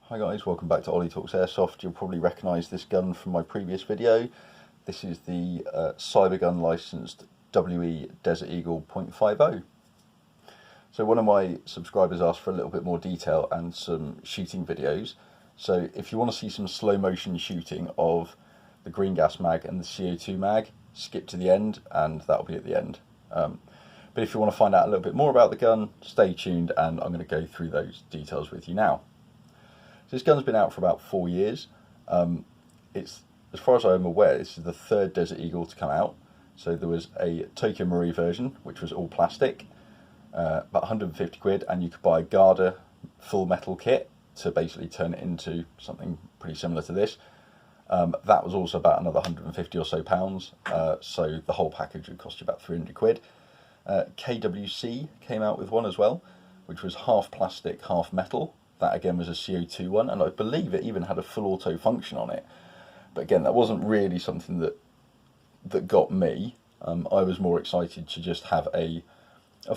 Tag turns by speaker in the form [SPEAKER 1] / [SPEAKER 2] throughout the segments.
[SPEAKER 1] Hi guys, welcome back to Ollie Talks Airsoft. You'll probably recognise this gun from my previous video. This is the Cybergun licensed WE Desert Eagle .50. So one of my subscribers asked for a little bit more detail and some shooting videos. So if you want to see some slow motion shooting of the green gas mag and the CO2 mag, skip to the end and that'll be at the end. But if you want to find out a little bit more about the gun, stay tuned and I'm going to go through those details with you now. So this gun's been out for about 4 years. It's, as far as I'm aware, this is the third Desert Eagle to come out. So there was a Tokyo Marui version, which was all plastic, about 150 quid, and you could buy a Garda full metal kit to basically turn it into something pretty similar to this. That was also about another 150 or so pounds, so the whole package would cost you about 300 quid. KWC came out with one as well, which was half plastic, half metal. That again was a CO2 one, and I believe it even had a full auto function on it. But again, that wasn't really something that got me. I was more excited to just have a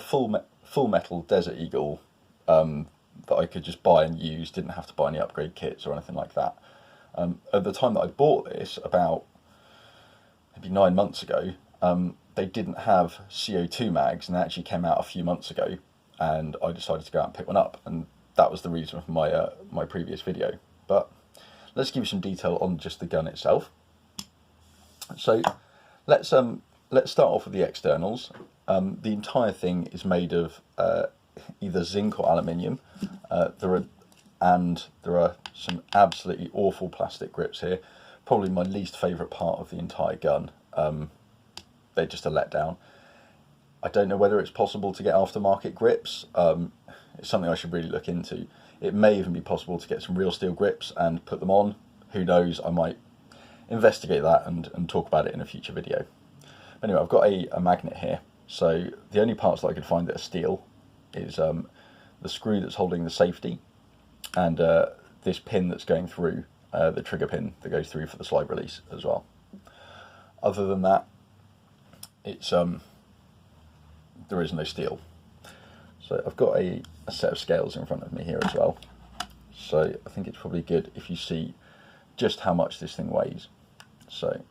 [SPEAKER 1] full metal Desert Eagle that I could just buy and use, didn't have to buy any upgrade kits or anything like that. At the time that I bought this, about maybe 9 months ago, they didn't have CO2 mags, and they actually came out a few months ago, and I decided to go out and pick one up, and that was the reason for my my previous video. But let's give you some detail on just the gun itself. So let's start off with the externals. The entire thing is made of either zinc or aluminium. There are some absolutely awful plastic grips here. Probably my least favourite part of the entire gun. They're just a letdown. I don't know whether it's possible to get aftermarket grips. It's something I should really look into. It may even be possible to get some real steel grips and put them on. Who knows, I might investigate that and talk about it in a future video. Anyway, I've got a magnet here. So the only parts that I could find that are steel is the screw that's holding the safety and this pin that's going through, the trigger pin that goes through for the slide release as well. Other than that, it's there is no steel. So I've got a set of scales in front of me here as well. So I think it's probably good if you see just how much this thing weighs. So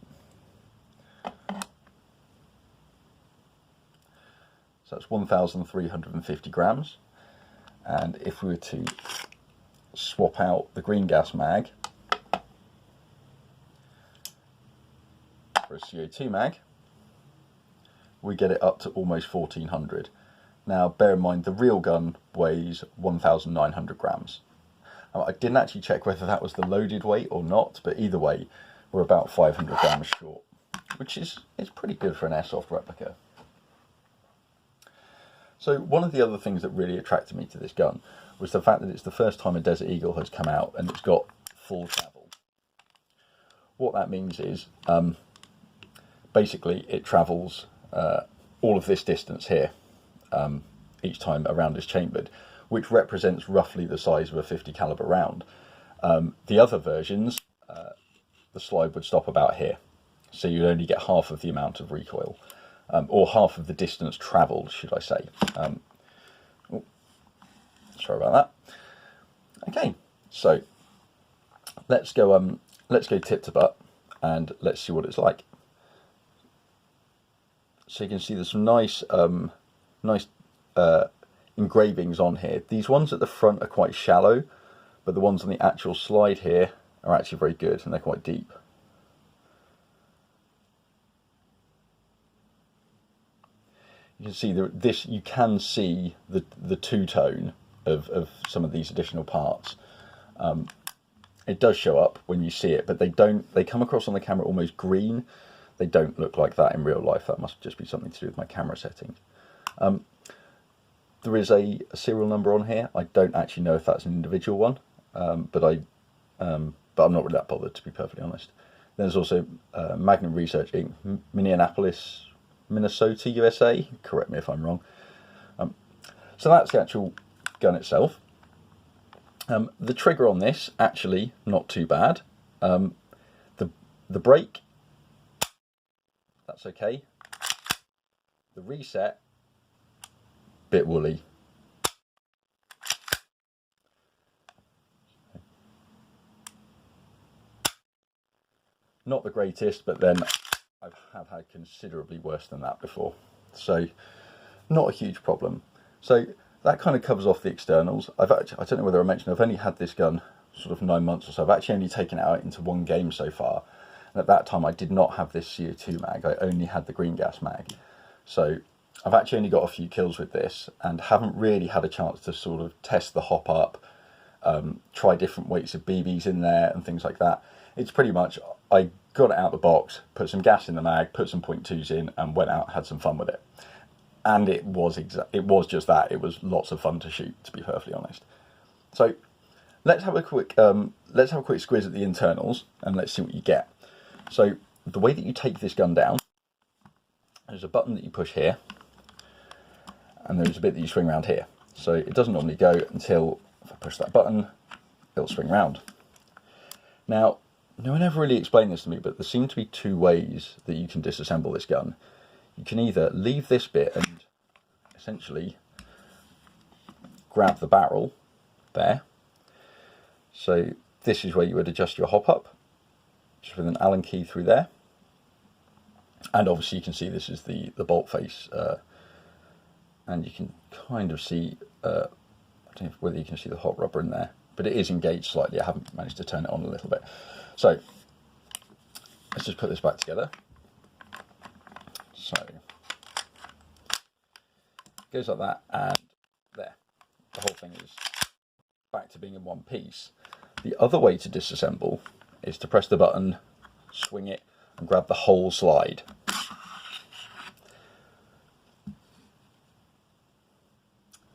[SPEAKER 1] that's 1,350 grams. And if we were to swap out the green gas mag for a CO2 mag, we get it up to almost 1,400. Now, bear in mind, the real gun weighs 1,900 grams. I didn't actually check whether that was the loaded weight or not, but either way, we're about 500 grams short, which is pretty good for an airsoft replica. So one of the other things that really attracted me to this gun was the fact that it's the first time a Desert Eagle has come out and it's got full travel. What that means is, basically, it travels all of this distance here. Each time a round is chambered, which represents roughly the size of a 50 caliber round. The other versions, the slide would stop about here, so you'd only get half of the amount of recoil, or half of the distance travelled, should I say. Sorry about that. Okay, so let's go tip to butt and let's see what it's like. So you can see there's some nice engravings on here. These ones at the front are quite shallow, but the ones on the actual slide here are actually very good and they're quite deep. You can see you can see the two-tone of some of these additional parts. It does show up when you see it, but they come across on the camera almost green. They don't look like that in real life. That must just be something to do with my camera settings. There is a serial number on here. I don't actually know if that's an individual one, but I'm not really that bothered, to be perfectly honest. There's also Magnum Research Inc., Minneapolis, Minnesota, USA. Correct me if I'm wrong. So that's the actual gun itself. The trigger on this, actually, not too bad. The brake, that's okay. The reset, bit woolly. Not the greatest, but then I have had considerably worse than that before. So not a huge problem. So that kind of covers off the externals. I don't know whether I mentioned, I've only had this gun sort of 9 months or so. I've actually only taken it out into one game so far. And at that time I did not have this CO2 mag, I only had the green gas mag. So I've actually only got a few kills with this and haven't really had a chance to sort of test the hop up, try different weights of BBs in there and things like that. It's pretty much, I got it out of the box, put some gas in the mag, put some .2s in and went out, had some fun with it. And it was just that. It was lots of fun to shoot, to be perfectly honest. So let's have a quick squiz at the internals and let's see what you get. So the way that you take this gun down, there's a button that you push here, and there's a bit that you swing around here. So it doesn't normally go until, if I push that button, it'll swing round. Now, no one ever really explained this to me, but there seem to be two ways that you can disassemble this gun. You can either leave this bit and essentially grab the barrel there. So this is where you would adjust your hop up, just with an Allen key through there. And obviously you can see this is the bolt face, and you can kind of see, I don't know whether you can see the hot rubber in there, but it is engaged slightly. I haven't managed to turn it on a little bit. So let's just put this back together. So it goes like that, and there, the whole thing is back to being in one piece. The other way to disassemble is to press the button, swing it, and grab the whole slide.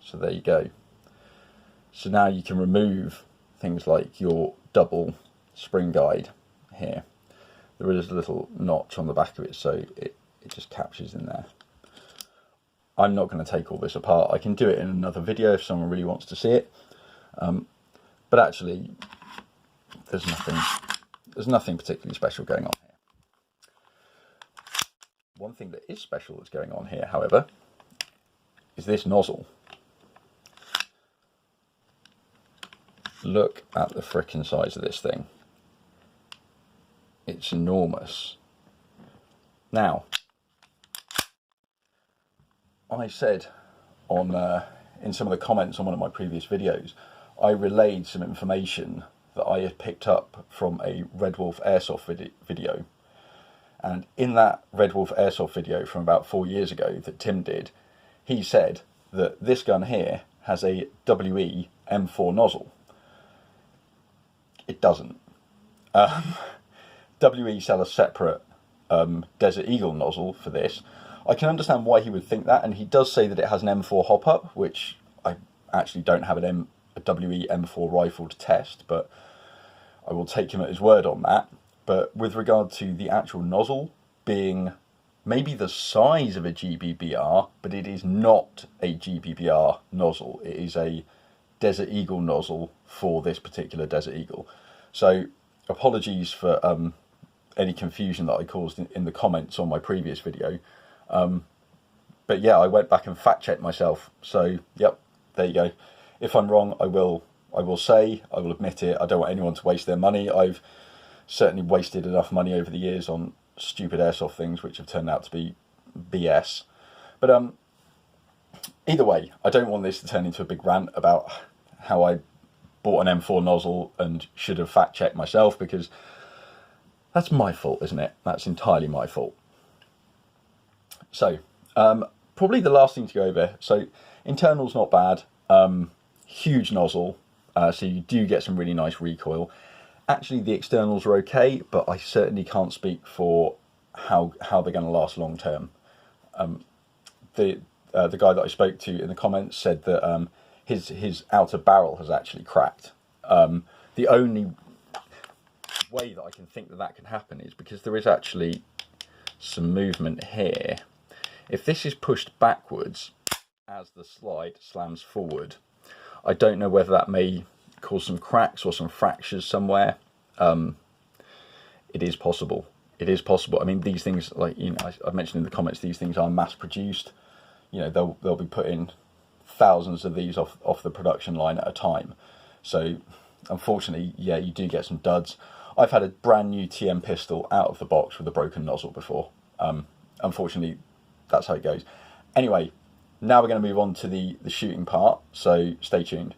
[SPEAKER 1] So there you go. So now you can remove things like your double spring guide here. There is a little notch on the back of it, so it just captures in there. I'm not going to take all this apart. I can do it in another video if someone really wants to see it. But actually, there's nothing particularly special going on here. One thing that is special that's going on here, however, is this nozzle. Look at the frickin' size of this thing. It's enormous. Now, I said in some of the comments on one of my previous videos, I relayed some information that I had picked up from a Red Wolf Airsoft video. And in that Red Wolf Airsoft video from about 4 years ago that Tim did, he said that this gun here has a WE M4 nozzle. It doesn't. WE sell a separate Desert Eagle nozzle for this. I can understand why he would think that, and he does say that it has an M4 hop-up, which I actually don't have a WE M4 rifle to test, but I will take him at his word on that. But with regard to the actual nozzle being maybe the size of a GBBR, but it is not a GBBR nozzle. It is a Desert Eagle nozzle for this particular Desert Eagle. So apologies for any confusion that I caused in the comments on my previous video. But yeah, I went back and fact checked myself. So yep, there you go. If I'm wrong, I will admit it. I don't want anyone to waste their money. I've certainly wasted enough money over the years on stupid airsoft things which have turned out to be BS. But either way, I don't want this to turn into a big rant about how I bought an M4 nozzle and should have fact checked myself, because that's my fault, isn't it? That's entirely my fault. So probably the last thing to go over. So internals not bad. Huge nozzle, so you do get some really nice recoil. Actually, the externals are okay, but I certainly can't speak for how they're going to last long term. The guy that I spoke to in the comments said that his outer barrel has actually cracked. The only way that I can think that can happen is because there is actually some movement here. If this is pushed backwards as the slide slams forward, I don't know whether that may cause some cracks or some fractures somewhere. It is possible. It is possible. I mean, these things, like, you know, I mentioned in the comments, these things are mass produced. You know, they'll be putting thousands of these off the production line at a time. So unfortunately, yeah, you do get some duds. I've had a brand new TM pistol out of the box with a broken nozzle before. Unfortunately, that's how it goes. Anyway, now we're going to move on to the shooting part, so stay tuned.